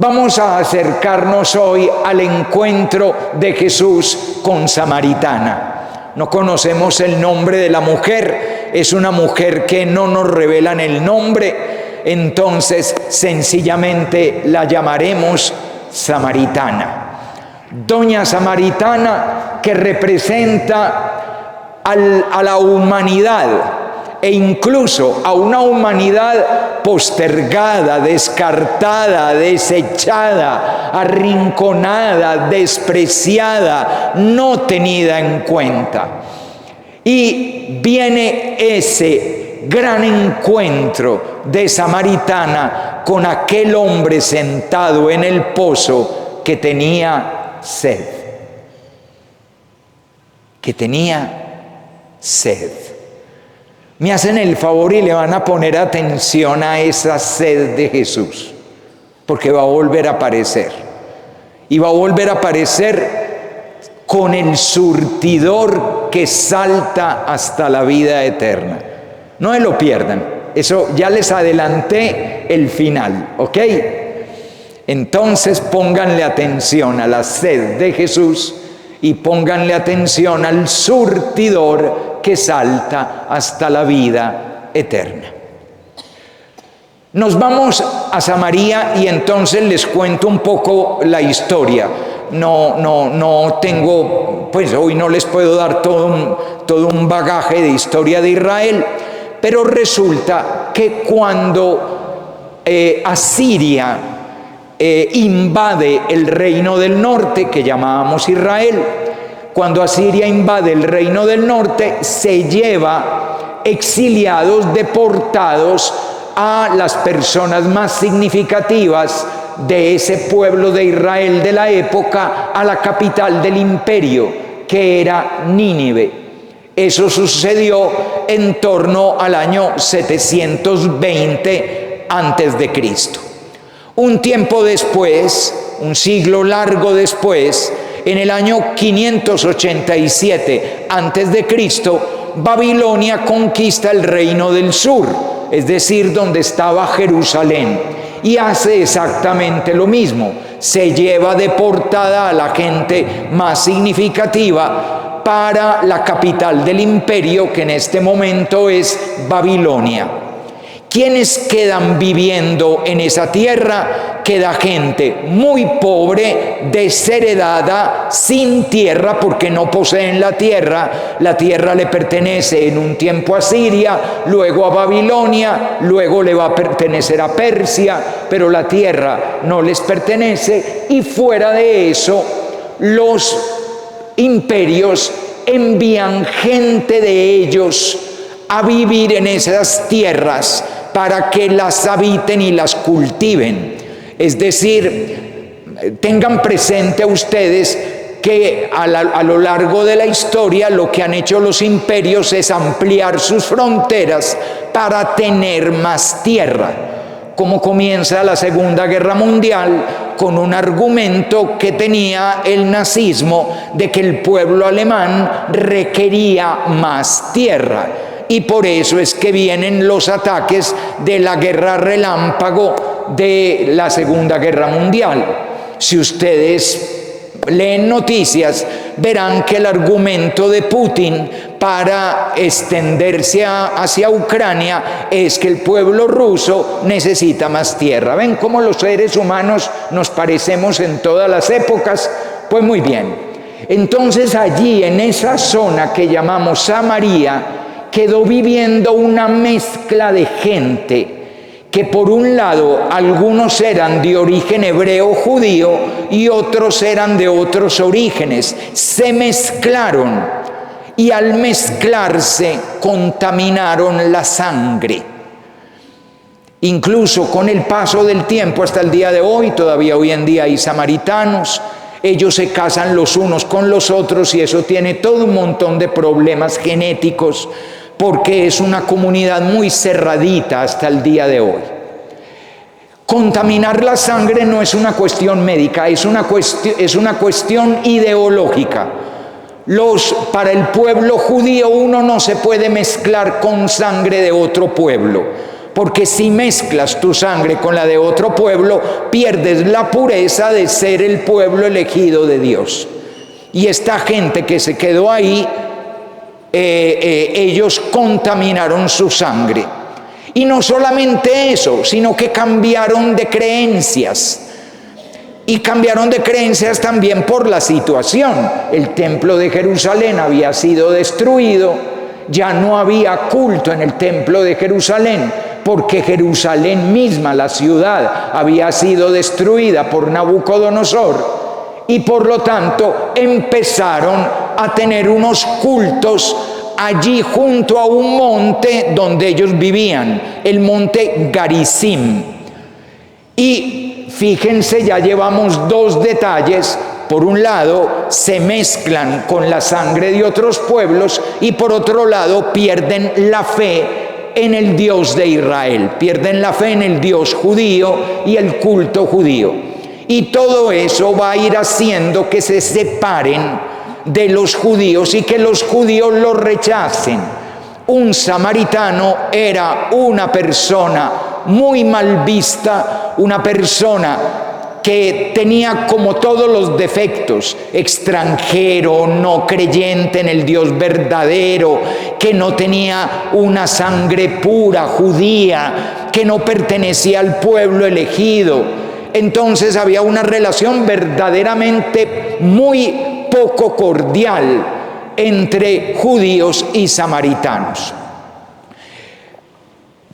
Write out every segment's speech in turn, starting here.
Vamos a acercarnos hoy al encuentro de Jesús con Samaritana. No conocemos el nombre de la mujer, es una mujer que no nos revelan el nombre, entonces sencillamente la llamaremos Samaritana. Doña Samaritana, que representa a la humanidad, e incluso a una humanidad postergada, descartada, desechada, arrinconada, despreciada, no tenida en cuenta. Y viene ese gran encuentro de Samaritana con aquel hombre sentado en el pozo que tenía sed. Que tenía sed. Me hacen el favor y le van a poner atención a esa sed de Jesús, porque va a volver a aparecer. Y va a volver a aparecer con el surtidor que salta hasta la vida eterna. No se lo pierdan, eso ya les adelanté el final, ¿ok? Entonces pónganle atención a la sed de Jesús y pónganle atención al surtidor que salta hasta la vida eterna. Nos vamos a Samaria y entonces les cuento un poco la historia. No tengo, pues hoy no les puedo dar todo un bagaje de historia de Israel, pero resulta que cuando Asiria invade el reino del norte, que llamábamos Israel, cuando Asiria invade el reino del norte, se lleva exiliados, deportados a las personas más significativas de ese pueblo de Israel de la época a la capital del imperio, que era Nínive. Eso sucedió en torno al año 720 antes de Cristo. Un tiempo después, un siglo largo después, en el año 587 antes de Cristo, Babilonia conquista el reino del sur, es decir, donde estaba Jerusalén, y hace exactamente lo mismo. Se lleva deportada a la gente más significativa para la capital del imperio, que en este momento es Babilonia. ¿Quiénes quedan viviendo en esa tierra? Queda gente muy pobre, desheredada, sin tierra, porque no poseen la tierra. La tierra le pertenece en un tiempo a Siria, luego a Babilonia, luego le va a pertenecer a Persia, pero la tierra no les pertenece. Y fuera de eso, los imperios envían gente de ellos a vivir en esas tierras para que las habiten y las cultiven. Es decir, tengan presente ustedes que a lo largo de la historia lo que han hecho los imperios es ampliar sus fronteras para tener más tierra. Como comienza la Segunda Guerra Mundial con un argumento que tenía el nazismo de que el pueblo alemán requería más tierra. Y por eso es que vienen los ataques de la guerra relámpago de la Segunda Guerra Mundial. Si ustedes leen noticias, verán que el argumento de Putin para extenderse hacia Ucrania es que el pueblo ruso necesita más tierra. ¿Ven cómo los seres humanos nos parecemos en todas las épocas? Pues muy bien. Entonces allí, en esa zona que llamamos Samaria, quedó viviendo una mezcla de gente que por un lado algunos eran de origen hebreo judío y otros eran de otros orígenes. Se mezclaron y al mezclarse contaminaron la sangre. Incluso con el paso del tiempo hasta el día de hoy, todavía hoy en día hay samaritanos. Ellos se casan los unos con los otros y eso tiene todo un montón de problemas genéticos, porque es una comunidad muy cerradita hasta el día de hoy. Contaminar la sangre no es una cuestión médica, es una cuestión ideológica. Para el pueblo judío uno no se puede mezclar con sangre de otro pueblo, porque si mezclas tu sangre con la de otro pueblo, pierdes la pureza de ser el pueblo elegido de Dios. Y esta gente que se quedó ahí, ellos contaminaron su sangre. Y no solamente eso, sino que cambiaron de creencias. Y cambiaron de creencias también por la situación. El templo de Jerusalén había sido destruido, ya no había culto en el templo de Jerusalén, porque Jerusalén misma, la ciudad, había sido destruida por Nabucodonosor. Y por lo tanto empezaron a tener unos cultos allí junto a un monte donde ellos vivían, el monte Garizim. Y fíjense, ya llevamos dos detalles. Por un lado, se mezclan con la sangre de otros pueblos, y por otro lado, pierden la fe en el Dios de Israel, pierden la fe en el Dios judío y el culto judío. Y todo eso va a ir haciendo que se separen de los judíos y que los judíos los rechacen. Un samaritano era una persona muy mal vista, una persona que tenía como todos los defectos: extranjero, no creyente en el Dios verdadero, que no tenía una sangre pura judía, que no pertenecía al pueblo elegido. Entonces había una relación verdaderamente muy poco cordial entre judíos y samaritanos.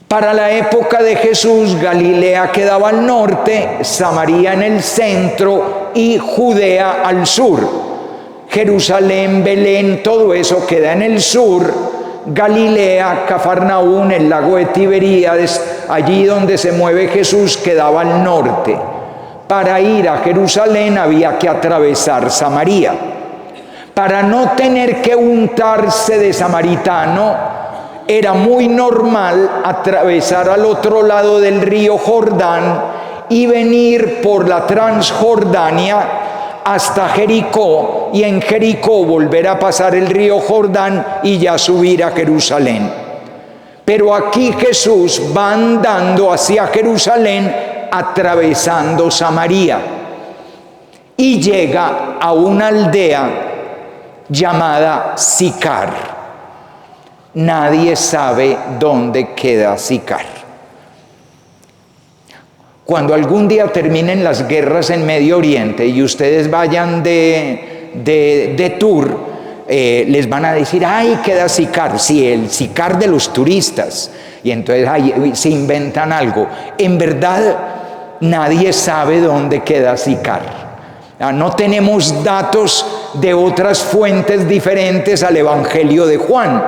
Para la época de Jesús, Galilea quedaba al norte, Samaria en el centro y Judea al sur. Jerusalén, Belén, todo eso queda en el sur. Galilea, Cafarnaún, el lago de Tiberíades, allí donde se mueve Jesús, quedaba al norte. Para ir a Jerusalén había que atravesar Samaria. Para no tener que untarse de samaritano, era muy normal atravesar al otro lado del río Jordán y venir por la Transjordania hasta Jericó, y en Jericó volver a pasar el río Jordán y ya subir a Jerusalén. Pero aquí Jesús va andando hacia Jerusalén atravesando Samaria y llega a una aldea llamada Sicar. Nadie sabe dónde queda Sicar. Cuando algún día terminen las guerras en Medio Oriente y ustedes vayan de tour, les van a decir: ¡ay, queda Sicar! Sí, el Sicar de los turistas. Y entonces ahí se inventan algo. En verdad, nadie sabe dónde queda Sicar. No tenemos datos de otras fuentes diferentes al Evangelio de Juan.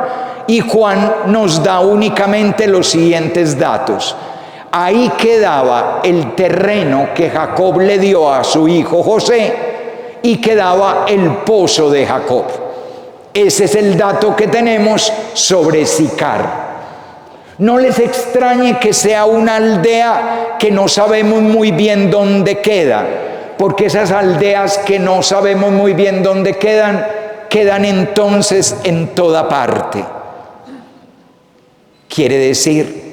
Y Juan nos da únicamente los siguientes datos. Ahí quedaba el terreno que Jacob le dio a su hijo José, y quedaba el pozo de Jacob. Ese es el dato que tenemos sobre Sicar. No les extrañe que sea una aldea que no sabemos muy bien dónde queda, porque esas aldeas que no sabemos muy bien dónde quedan, quedan entonces en toda parte. Quiere decir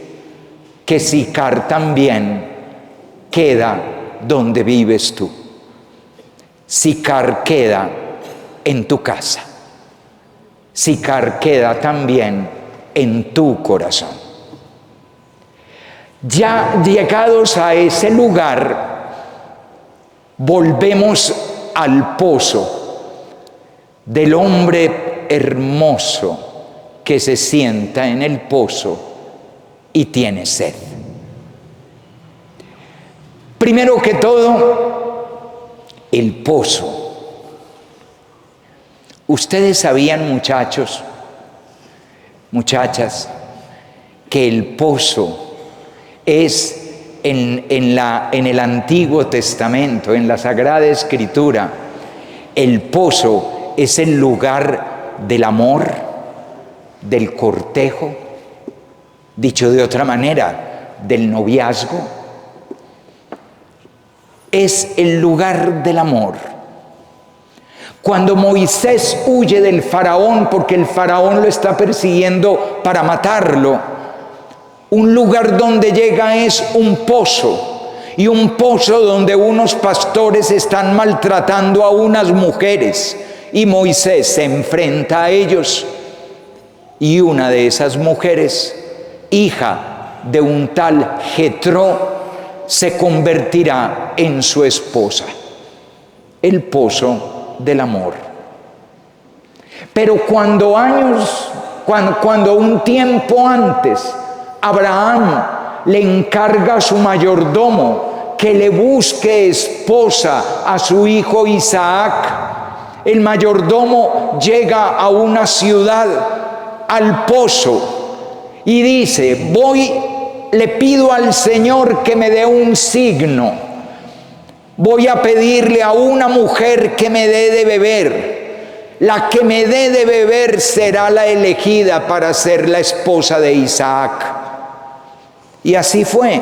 que Sicar también queda donde vives tú. Sicar queda en tu casa. Sicar queda también en tu corazón. Ya llegados a ese lugar, volvemos al pozo del hombre hermoso que se sienta en el pozo y tiene sed. Primero que todo, el pozo. Ustedes sabían, muchachos, muchachas, que el pozo es en el Antiguo Testamento, en la Sagrada Escritura, el pozo es el lugar del amor, del cortejo, dicho de otra manera, del noviazgo. Es el lugar del amor. Cuando Moisés huye del faraón, porque el faraón lo está persiguiendo para matarlo, Un lugar donde llega es un pozo, y un pozo donde unos pastores están maltratando a unas mujeres, y Moisés se enfrenta a ellos, y una de esas mujeres, hija de un tal Jetro, se convertirá en su esposa. El pozo del amor. Pero cuando un tiempo antes Abraham le encarga a su mayordomo que le busque esposa a su hijo Isaac, el mayordomo llega a una ciudad, al pozo, y dice: le pido al Señor que me dé un signo. Voy a pedirle a una mujer que me dé de beber. La que me dé de beber será la elegida para ser la esposa de Isaac. Y así fue.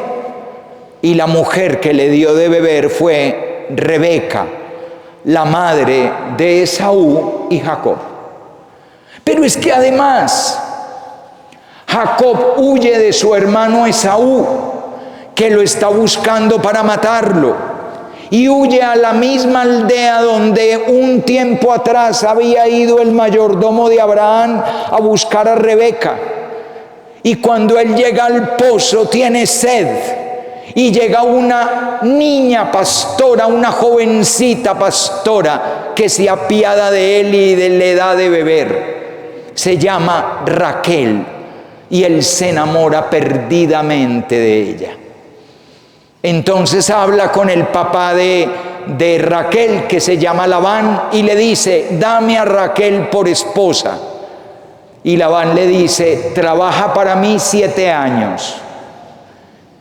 Y la mujer que le dio de beber fue Rebeca, la madre de Esaú y Jacob. Pero es que además Jacob huye de su hermano Esaú, que lo está buscando para matarlo, y huye a la misma aldea donde un tiempo atrás había ido el mayordomo de Abraham a buscar a Rebeca. Y cuando él llega al pozo tiene sed, y llega una niña pastora, una jovencita pastora, que se apiada de él y le da de beber. Se llama Raquel, y él se enamora perdidamente de ella. Entonces habla con el papá de Raquel, que se llama Labán, y le dice: dame a Raquel por esposa. Y Labán le dice: trabaja para mí 7 años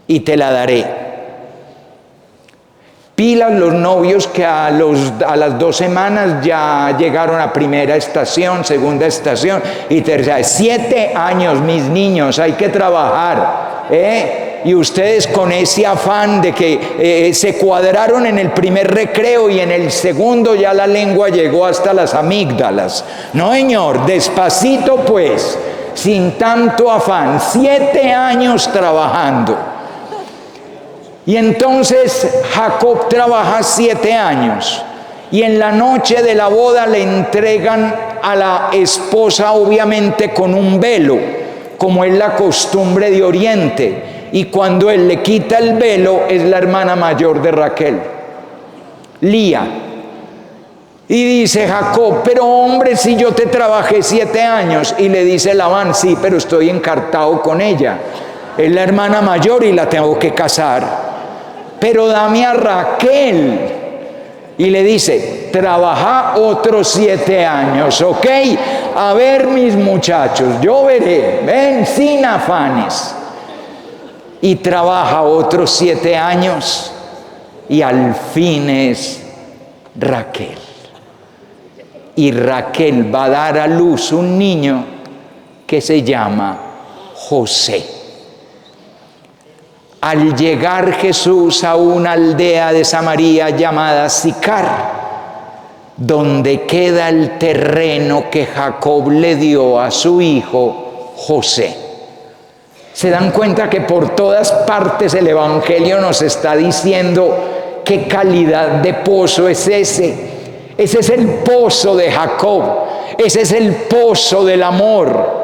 y te la daré. Pilas los novios que a las 2 semanas ya llegaron a primera estación, segunda estación y tercera. 7 años, mis niños, hay que trabajar, Y ustedes con ese afán de que se cuadraron en el primer recreo y en el segundo ya la lengua llegó hasta las amígdalas. No, señor, despacito pues, sin tanto afán. 7 años trabajando. Y entonces Jacob trabaja 7 años. Y en la noche de la boda le entregan a la esposa, obviamente con un velo, como es la costumbre de Oriente. Y cuando él le quita el velo, es la hermana mayor de Raquel, Lía. Y dice Jacob: pero hombre, si yo te trabajé 7 años. Y le dice Labán: sí, pero estoy encartado con ella. Es la hermana mayor y la tengo que casar. Pero dame a Raquel. Y le dice: trabaja otros 7 años, ¿ok? A ver, mis muchachos, yo veré. Ven, sin afanes. Y trabaja otros 7 años y al fin es Raquel. Y Raquel va a dar a luz un niño que se llama José. Al llegar Jesús a una aldea de Samaria llamada Sicar, donde queda el terreno que Jacob le dio a su hijo José. Se dan cuenta que por todas partes el Evangelio nos está diciendo qué calidad de pozo es ese. Ese es el pozo de Jacob. Ese es el pozo del amor.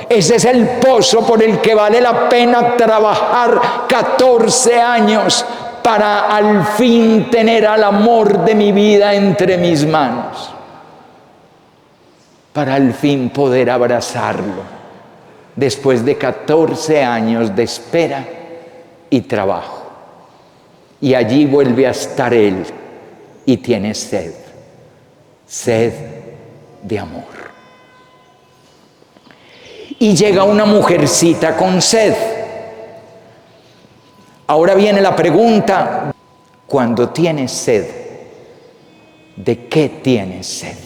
Ese es el pozo por el que vale la pena trabajar 14 años para al fin tener al amor de mi vida entre mis manos. Para al fin poder abrazarlo. Después de 14 años de espera y trabajo. Y allí vuelve a estar él y tiene sed de amor. Y llega una mujercita con sed. Ahora viene la pregunta: cuando tienes sed, ¿de qué tienes sed?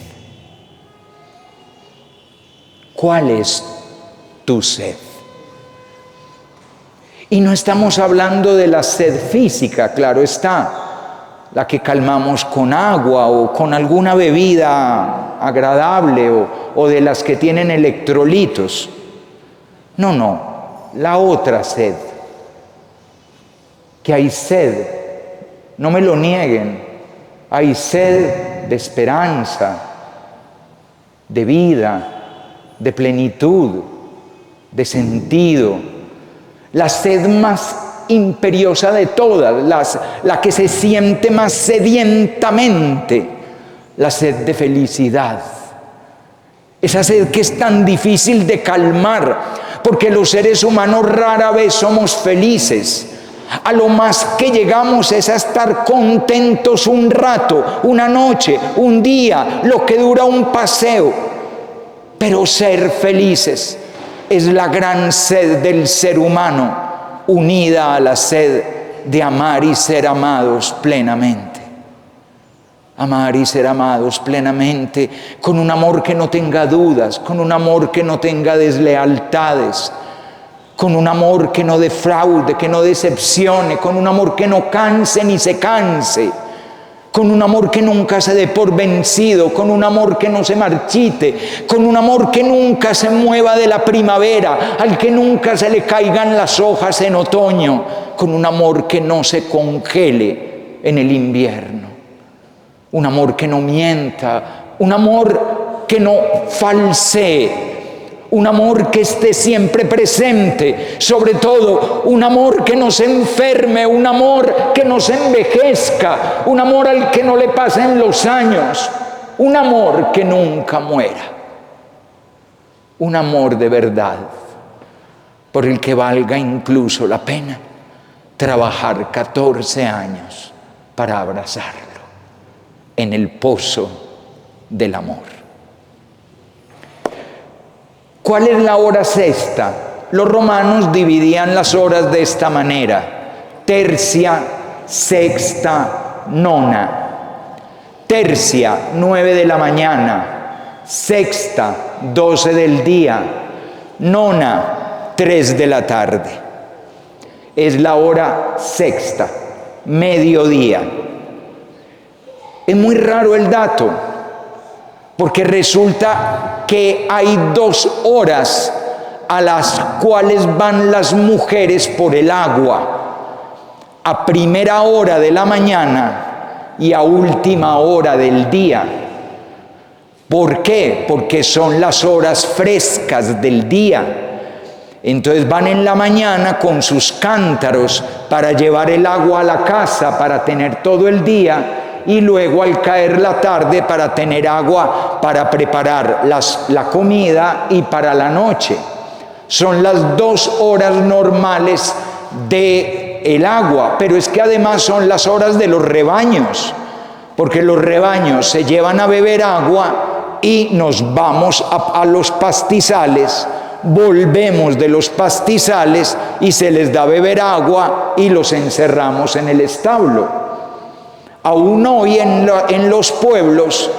¿Cuál es tu sed? Y no estamos hablando de la sed física, claro está, la que calmamos con agua o con alguna bebida agradable o de las que tienen electrolitos. No. la otra sed. Que hay sed, no me lo nieguen, hay sed de esperanza, de vida, de plenitud, de sentido. La sed más imperiosa de todas, la que se siente más sedientamente, la sed de felicidad. Esa sed que es tan difícil de calmar, porque los seres humanos rara vez somos felices. A lo más que llegamos es a estar contentos un rato, una noche, un día, lo que dura un paseo. Pero ser felices es la gran sed del ser humano, unida a la sed de amar y ser amados plenamente. Amar y ser amados plenamente, con un amor que no tenga dudas, con un amor que no tenga deslealtades, con un amor que no defraude, que no decepcione, con un amor que no canse ni se canse, con un amor que nunca se dé por vencido, con un amor que no se marchite, con un amor que nunca se mueva de la primavera, al que nunca se le caigan las hojas en otoño, con un amor que no se congele en el invierno, un amor que no mienta, un amor que no falsee, un amor que esté siempre presente, sobre todo un amor que no se enferme, un amor que no se envejezca, un amor al que no le pasen los años, un amor que nunca muera, un amor de verdad, por el que valga incluso la pena trabajar 14 años para abrazarlo en el pozo del amor. ¿Cuál es la hora sexta? Los romanos dividían las horas de esta manera: tercia, sexta, nona. Tercia, 9 de la mañana. Sexta, 12 del día. Nona, 3 de la tarde. Es la hora sexta, mediodía. Es muy raro el dato, porque resulta que hay 2 horas a las cuales van las mujeres por el agua, a primera hora de la mañana y a última hora del día. ¿Por qué? Porque son las horas frescas del día. Entonces van en la mañana con sus cántaros para llevar el agua a la casa, para tener todo el día, y luego al caer la tarde para tener agua para preparar la comida y para la noche. Son las 2 horas normales del agua, pero es que además son las horas de los rebaños, porque los rebaños se llevan a beber agua y nos vamos a los pastizales, volvemos de los pastizales y se les da a beber agua y los encerramos en el establo. Aún hoy en los pueblos,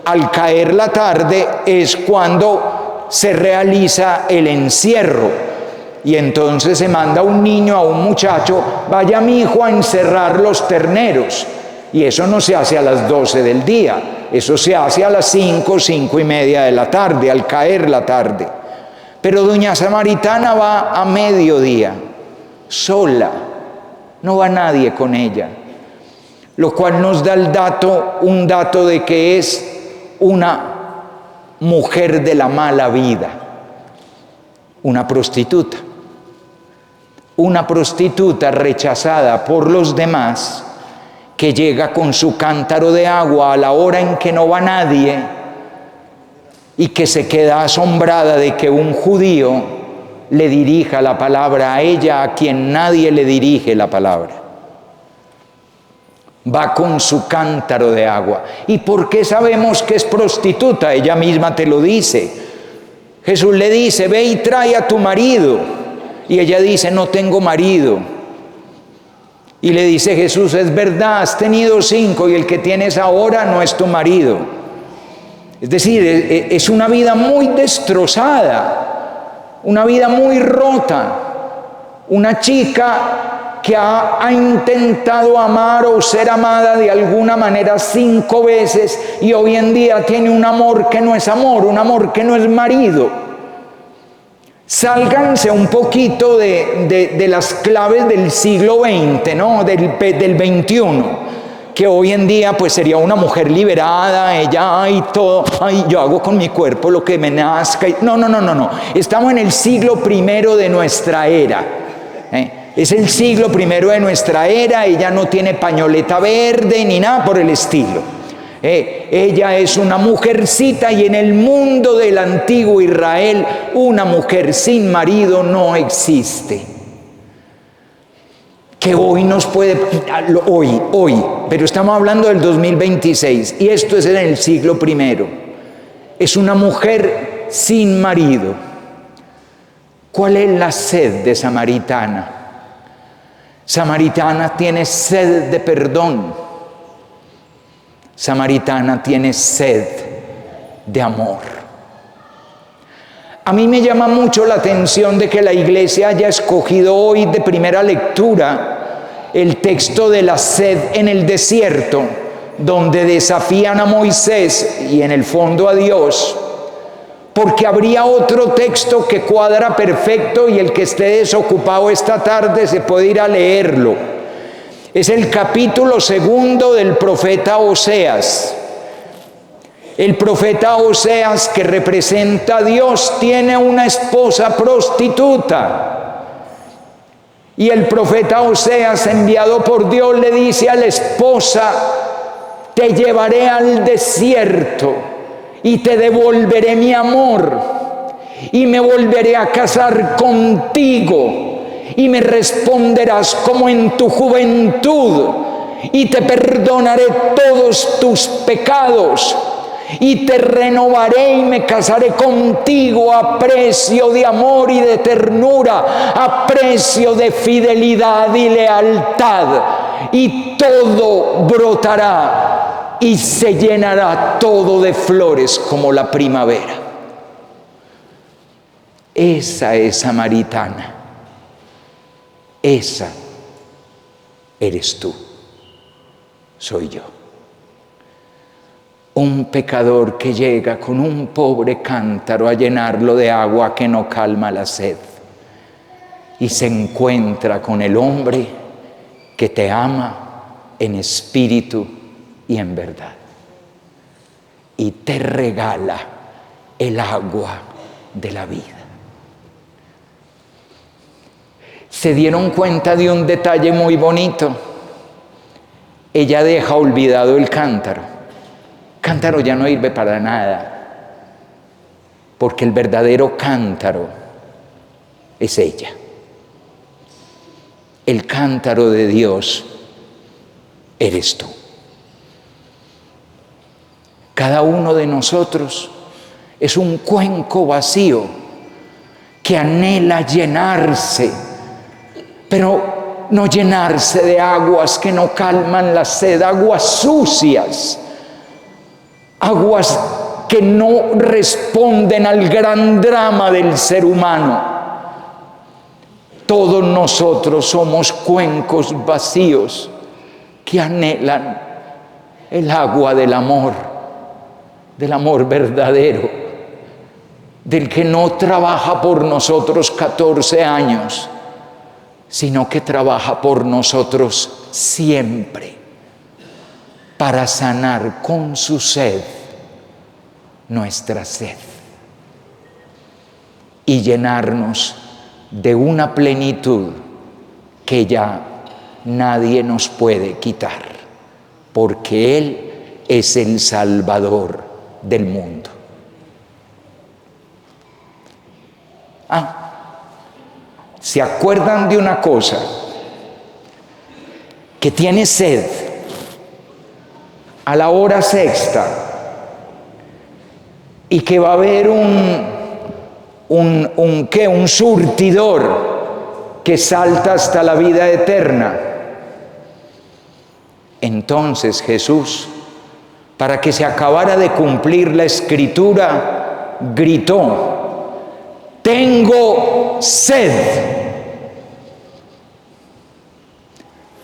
al caer la tarde es cuando se realiza el encierro. Y entonces se manda un niño a un muchacho: vaya mi hijo a encerrar los terneros. Y eso no se hace a las 12 del día, eso se hace a las 5, 5 y media de la tarde, al caer la tarde. Pero doña Samaritana va a mediodía, sola, no va nadie con ella. Lo cual nos da un dato de que es una mujer de la mala vida, una prostituta rechazada por los demás, que llega con su cántaro de agua a la hora en que no va nadie y que se queda asombrada de que un judío le dirija la palabra a ella, a quien nadie le dirige la palabra. Va con su cántaro de agua. ¿Y por qué sabemos que es prostituta? Ella misma te lo dice. Jesús le dice: ve y trae a tu marido. Y ella dice: no tengo marido. Y le dice Jesús: es verdad, has tenido 5 y el que tienes ahora no es tu marido. Es decir, es una vida muy destrozada, una vida muy rota. Una chica que ha intentado amar o ser amada de alguna manera 5 veces y hoy en día tiene un amor que no es amor, un amor que no es marido. Sálganse un poquito de las claves del siglo XX, ¿no? Del XXI, que hoy en día pues sería una mujer liberada, ella, ay, todo, ay, yo hago con mi cuerpo lo que me nazca. No. Estamos en el siglo I de nuestra era. Es el siglo I de nuestra era, ella no tiene pañoleta verde ni nada por el estilo. Ella es una mujercita, y en el mundo del antiguo Israel una mujer sin marido no existe. Que hoy nos puede, hoy, pero estamos hablando del 2026 y esto es en el siglo I. Es una mujer sin marido. ¿Cuál es la sed de Samaritana? Samaritana tiene sed de perdón. Samaritana tiene sed de amor. A mí me llama mucho la atención de que la iglesia haya escogido hoy de primera lectura el texto de la sed en el desierto, donde desafían a Moisés y en el fondo a Dios, porque habría otro texto que cuadra perfecto y el que esté desocupado esta tarde se puede ir a leerlo. Es el capítulo 2 del profeta Oseas. El profeta Oseas, que representa a Dios, tiene una esposa prostituta. Y el profeta Oseas, enviado por Dios, le dice a la esposa: te llevaré al desierto y te devolveré mi amor y me volveré a casar contigo. Y me responderás como en tu juventud, y te perdonaré todos tus pecados, y te renovaré y me casaré contigo a precio de amor y de ternura, a precio de fidelidad y lealtad, y todo brotará y se llenará todo de flores como la primavera. Esa es Samaritana. Esa eres tú, soy yo. Un pecador que llega con un pobre cántaro a llenarlo de agua que no calma la sed, y se encuentra con el hombre que te ama en espíritu y en verdad, y te regala el agua de la vida. Se dieron cuenta de un detalle muy bonito. Ella deja olvidado el cántaro. El cántaro ya no sirve para nada, porque el verdadero cántaro es ella. El cántaro de Dios eres tú. Cada uno de nosotros es un cuenco vacío que anhela llenarse, pero no llenarse de aguas que no calman la sed, aguas sucias, aguas que no responden al gran drama del ser humano. Todos nosotros somos cuencos vacíos que anhelan el agua del amor verdadero, del que no trabaja por nosotros 14 años, sino que trabaja por nosotros siempre para sanar con su sed nuestra sed y llenarnos de una plenitud que ya nadie nos puede quitar, porque Él es el Salvador del mundo. ¿Se acuerdan de una cosa? Que tiene sed a la hora sexta y que va a haber un surtidor que salta hasta la vida eterna. Entonces Jesús, para que se acabara de cumplir la escritura, gritó: tengo sed.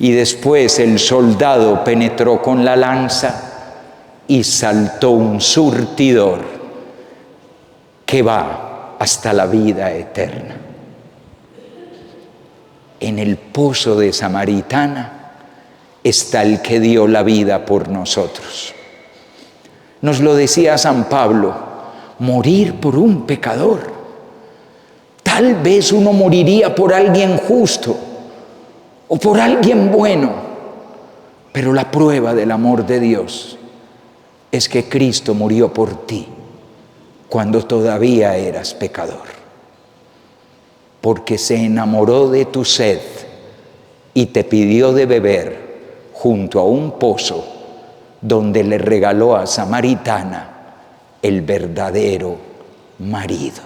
Y después el soldado penetró con la lanza y saltó un surtidor que va hasta la vida eterna. En el pozo de Samaritana está el que dio la vida por nosotros. Nos lo decía San Pablo, morir por un pecador. Tal vez uno moriría por alguien justo o por alguien bueno, pero la prueba del amor de Dios es que Cristo murió por ti cuando todavía eras pecador, porque se enamoró de tu sed y te pidió de beber junto a un pozo donde le regaló a Samaritana el verdadero marido.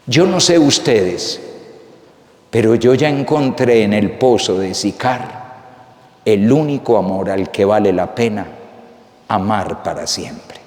Yo no sé ustedes, pero yo ya encontré en el pozo de Sicar el único amor al que vale la pena amar para siempre.